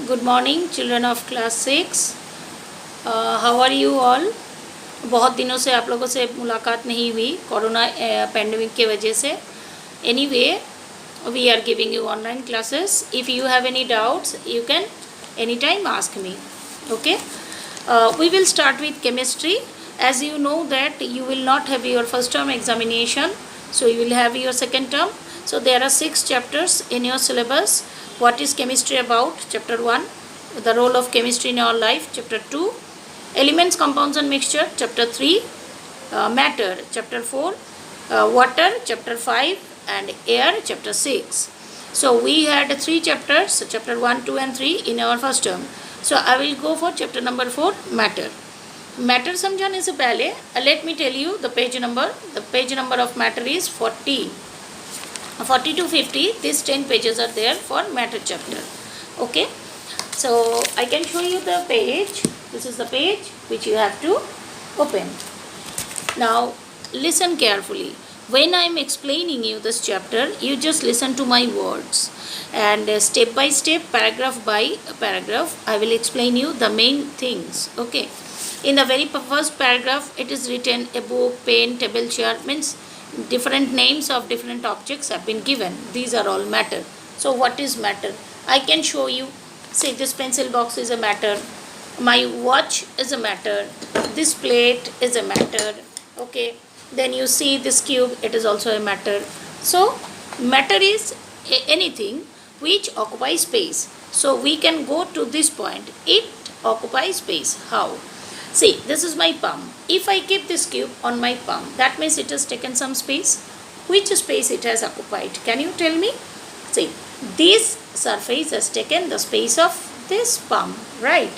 Good morning children of class 6। How are you all. बहुत दिनों से आप लोगों से मुलाकात नहीं हुई कोरोना पेंडेमिक के वजह से। Anyway we are giving you online classes. If you have any doubts you can any time ask me. Okay, we will start with chemistry. As you know that you will not have your first term examination, so you will have your second term. So there are 6 chapters in your syllabus. What is chemistry about? Chapter 1, the role of chemistry in our life. Chapter 2, elements, compounds and mixture. Chapter 3, matter. Chapter 4, water. Chapter 5, and air. Chapter 6. So we had 3 chapters, chapter 1, 2 and 3 in our first term. So I will go for chapter number 4, matter. Matter समझाने से पहले let me tell you the page number. The page number of matter is 40 to 50. These 10 pages are there for matter chapter. Okay, so I can show you the page. This is the page which you have to open. Now listen carefully. When I am explaining you this chapter, you just listen to my words, and step by step, paragraph by paragraph, I will explain you the main things. Okay, in the very first paragraph it is written a book, pen, table, chair, means different names of different objects have been given. These are all matter. So what is matter? I can show you. Say this pencil box is a matter, my watch is a matter, this plate is a matter. Okay, then you see this cube, it is also a matter. So matter is anything which occupies space. So we can go to this point, it occupies space. How? See, this is my palm. If I keep this cube on my palm, that means it has taken some space. Which space it has occupied? Can you tell me? See, this surface has taken the space of this palm, right?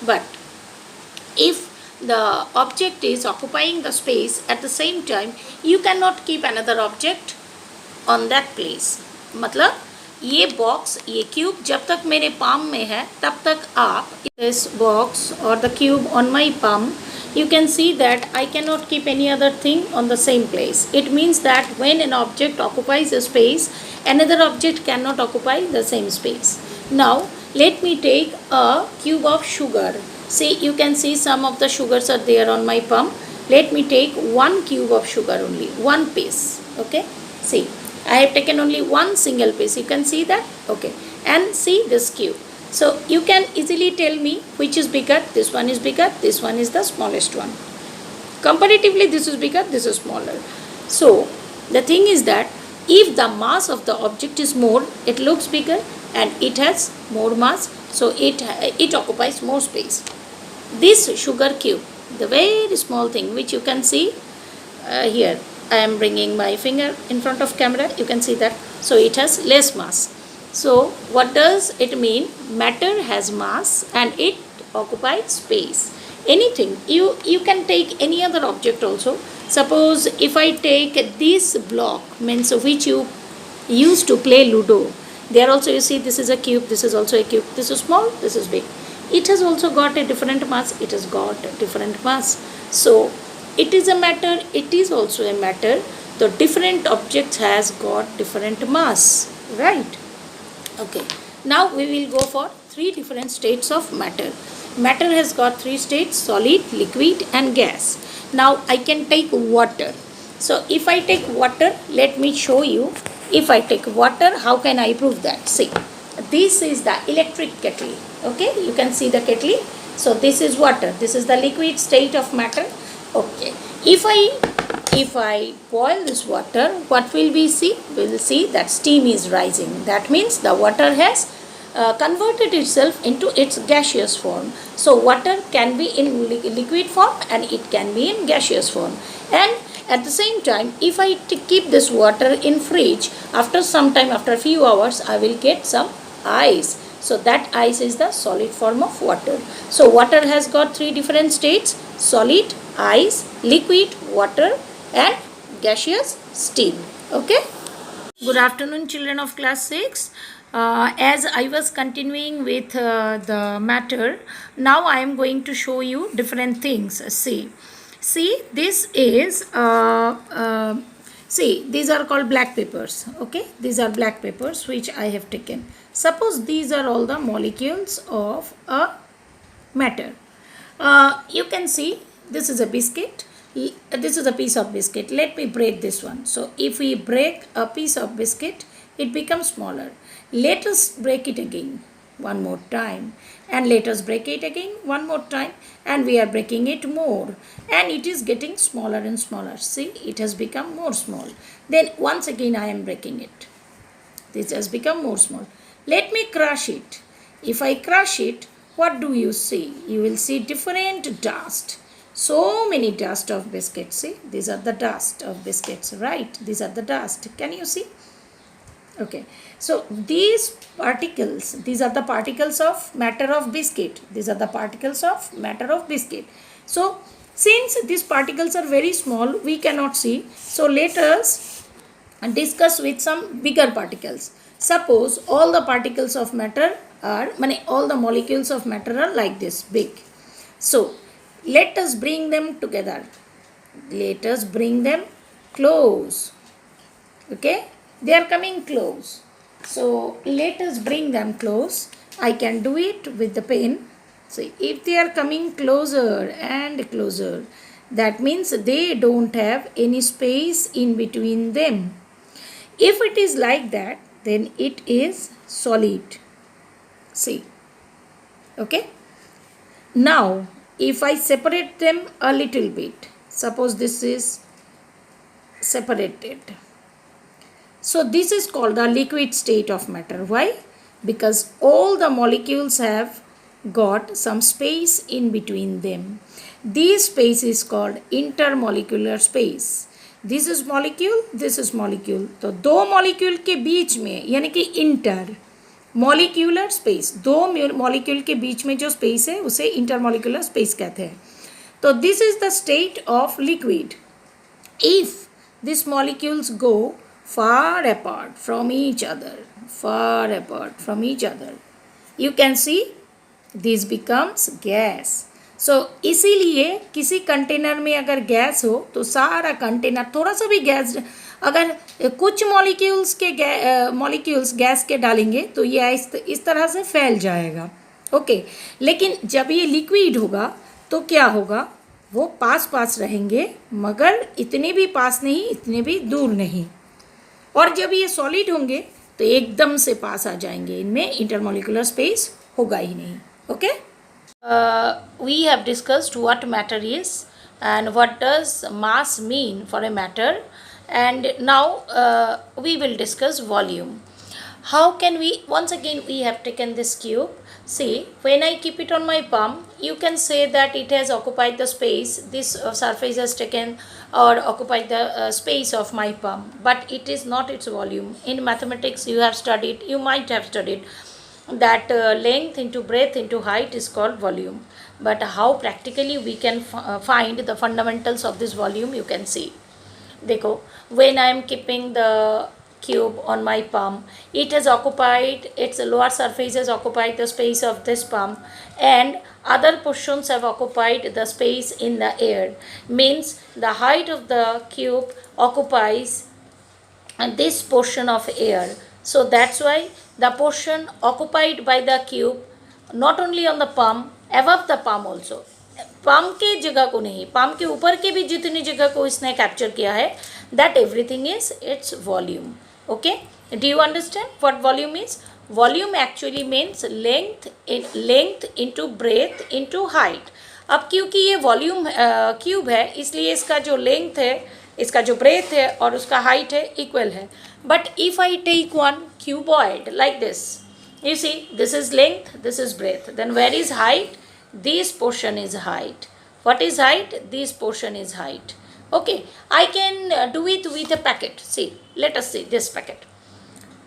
But if the object is occupying the space at the same time, you cannot keep another object on that place. मतलब ये box, ये cube जब तक मेरे palm में है तब तक आप इस बॉक्स और the cube on my palm, you can see that I cannot keep any other thing on the same place. It means that when an object occupies a space, another object cannot occupy the same space. Now let me take a cube of sugar. See, you can see some of the sugars are there on my palm. Let me take one cube of sugar only, one piece. Okay, see, I have taken only one single piece. You can see that. Okay, and see this cube. So you can easily tell me which is bigger. This one is bigger, this one is the smallest one. Comparatively this is bigger, this is smaller. So the thing is that if the mass of the object is more, it looks bigger and it has more mass, so it occupies more space. This sugar cube, the very small thing which you can see here, I am bringing my finger in front of camera, you can see that. So it has less mass. So what does it mean? Matter has mass and it occupies space. Anything, you can take any other object also. Suppose if I take this block, means which you used to play Ludo, there also you see this is a cube, this is also a cube, this is small, this is big. It has also got a different mass, it has got a different mass. So it is a matter, it is also a matter. The different objects has got different mass, right? Okay, now we will go for 3 different states of matter. Matter has got 3 states: solid, liquid and gas. Now I can take water. So if I take water, let me show you. If I take water, how can I prove that? See, this is the electric kettle. Okay, you can see the kettle. So this is water, this is the liquid state of matter. Okay, if I boil this water, what will we see? We will see that steam is rising. That means the water has converted itself into its gaseous form. So water can be in liquid form and it can be in gaseous form. And at the same time, if I keep this water in fridge, after some time, after a few hours, I will get some ice. So that ice is the solid form of water. So water has got 3 different states: solid, ice, liquid, water and gaseous, steam. Okay. Good afternoon children of class 6. As I was continuing with the matter, now I am going to show you different things. See, this is See, these are called black papers. Okay, these are black papers which I have taken. Suppose these are all the molecules of a matter. You can see this is a biscuit. This is a piece of biscuit. Let me break this one. So if we break a piece of biscuit, it becomes smaller. Let us break it again one more time, and let us break it again one more time, and we are breaking it more, and it is getting smaller and smaller. See, it has become more small. Then once again I am breaking it. This has become more small. Let me crush it. If I crush it, what do you see? You will see different dust. So many dust of biscuits. See, these are the dust of biscuits, right? These are the dust. Can you see? Okay, so these particles, these are the particles of matter of biscuit. These are the particles of matter of biscuit. So since these particles are very small, we cannot see. So let us discuss with some bigger particles. Suppose all the particles of matter are, all the molecules of matter are like this big. So let us bring them together. Let us bring them close. Okay, they are coming close. So let us bring them close. I can do it with the pen. So if they are coming closer and closer, that means they don't have any space in between them. If it is like that, then it is solid. See. Okay. Now, if I separate them a little bit, suppose this is separated. So this is called the liquid state of matter. Why? Because all the molecules have got some space in between them. This space is called intermolecular space. This is molecule, this is molecule. तो दो molecule के बीच में, यानी कि inter molecular space, दो molecule के बीच में जो स्पेस है उसे इंटरमॉलिक्यूलर स्पेस कहते हैं. तो this is the state of liquid if this molecules go far apart from each other, far apart from each other. You can see this becomes gas. So इसीलिए किसी कंटेनर में अगर gas हो तो सारा कंटेनर, थोड़ा सा भी गैस, अगर कुछ मॉलिक्यूल्स गैस के डालेंगे तो ये इस तरह से फैल जाएगा. ओके, लेकिन जब ये लिक्विड होगा तो क्या होगा, वो पास पास रहेंगे मगर इतने भी पास नहीं, इतने भी दूर नहीं. और जब ये सॉलिड होंगे तो एकदम से पास आ जाएंगे, इनमें इंटरमॉलिक्यूलर स्पेस होगा ही नहीं. Okay, we have discussed what matter is and what does mass mean for a matter, and now we will discuss volume. How can we, once again we have taken this cube. See, when I keep it on my palm, you can say that it has occupied the space, this surface has taken or occupied the space of my palm, but it is not its volume. In mathematics you have studied, you might have studied that length into breadth into height is called volume. But how practically we can find the fundamentals of this volume, you can see. Dekho, when I am keeping the cube on my palm, it has occupied, its lower surface has occupied the space of this palm, and other portions have occupied the space in the air. Means the height of the cube occupies this portion of air. So that's why the portion occupied by the cube not only on the palm, above the palm also, palm के जगह को नहीं, palm के ऊपर के भी जितनी जगह को इसने कैप्चर किया है, that everything is its volume. Okay, do you understand what volume is? Volume actually means length into breadth into height. अब क्योंकि ये वॉल्यूम क्यूब है, इसलिए इसका जो लेंथ है, इसका जो ब्रेथ है और उसका हाइट है इक्वल है. But if I take one cuboid like this, you see this is length, this is breadth, then where is height? This portion is height. What is height? This portion is height. Okay, I can do it with a packet. See, let us see this packet.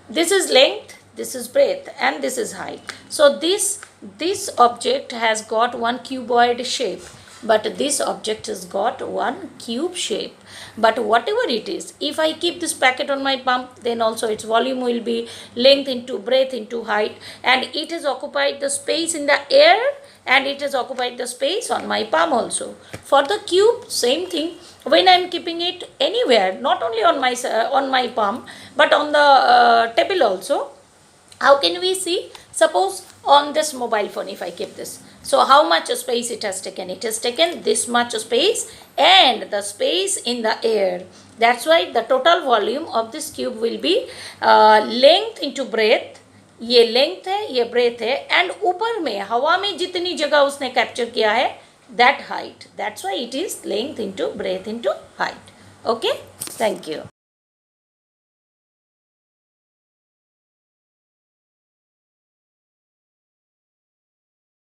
This is length, this is breadth, and this is height. So this object has got one cuboid shape. but this object has got one cube shape. But whatever it is, if I keep this packet on my palm, then also its volume will be length into breadth into height, and it has occupied the space in the air, and it has occupied the space on my palm also. For the cube, same thing. When I am keeping it anywhere, not only on my palm, but on the table also, how can we see? Suppose on this mobile phone, if I keep this, so how much space it has taken? It has taken this much space and the space in the air. That's why the total volume of this cube will be length into breadth. ये length है, ये breath है, and ऊपर में हवा में जितनी जगह उसने कैप्चर किया है, that height. That's why it is length into breadth into height. Okay, thank you.